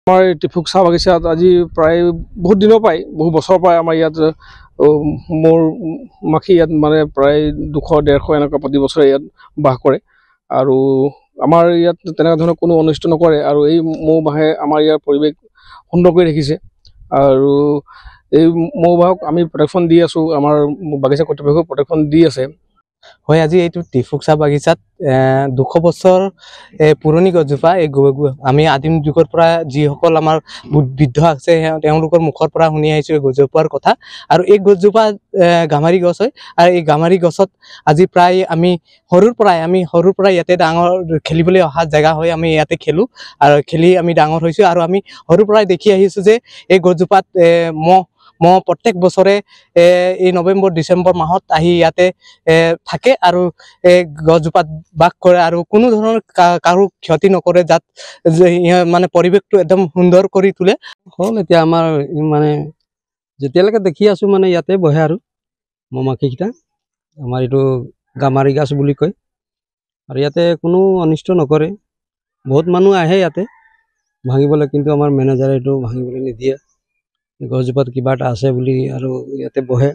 আমাৰ টিফুক চাহ বাগিচাত আজি প্ৰায় বহুত দিনৰ পৰাই বহু বছৰৰ পৰাই আমাৰ ইয়াত মোৰ মাখি ইয়াত মানে প্ৰায় 200-150 এনেকুৱা প্ৰতি বছৰে ইয়াত বাস কৰে আৰু আমাৰ ইয়াত তেনেকুৱা ধৰণৰ কোনো অনিষ্ট নকৰে আৰু এই মৌবাহে আমাৰ ইয়াৰ পৰিৱেশ সুন্দৰ কৰি ৰাখিছে আৰু এই মৌবাহক আমি প্ৰটেকশ্যন দি আছোঁ। আমাৰ বাগিচা কৰ্তৃপক্ষই প্ৰটেকশ্যন দি আছে। হয়, আজি এইটো টিফুক চাহ বাগিচাত 200 বছৰ পুৰণি গছজোপা। এই আমি আদিম যুগৰ পৰা যিসকল আমাৰ বৃদ্ধ আছে তেওঁলোকৰ মুখৰ পৰা শুনি আহিছোঁ এই গছজোপাৰ কথা। আৰু এই গছজোপা গামাৰি গছ হয় আৰু এই গামাৰি গছত আজি প্ৰায় আমি সৰুৰ পৰাই ইয়াতে ডাঙৰ খেলিবলৈ অহা জেগা হয়। আমি ইয়াতে খেলোঁ আৰু খেলি আমি ডাঙৰ হৈছোঁ আৰু আমি সৰুৰ পৰাই দেখি আহিছোঁ যে এই গছজোপাত মহ প্ৰত্যেক বছৰে এই নৱেম্বৰ-ডিচেম্বৰ মাহত আহি ইয়াতে থাকে আৰু গছজোপাত বাস কৰে আৰু কোনো ধৰণৰ কাৰো ক্ষতি নকৰে, যাত মানে পৰিৱেশটো একদম সুন্দৰ কৰি তোলে। হ'ল এতিয়া আমাৰ মানে যেতিয়ালৈকে দেখি আছোঁ মানে ইয়াতে বহে আৰু মৌমাখিকেইটা। আমাৰ এইটো গামাৰি গাছ বুলি কয় আৰু ইয়াতে কোনো অনিষ্ট নকৰে। বহুত মানুহ আহে ইয়াতে ভাঙিবলৈ, কিন্তু আমাৰ মেনেজাৰে এইটো ভাঙিবলৈ নিদিয়ে। গছজোপাত কিবা এটা আছে বুলি আৰু ইয়াতে বহে।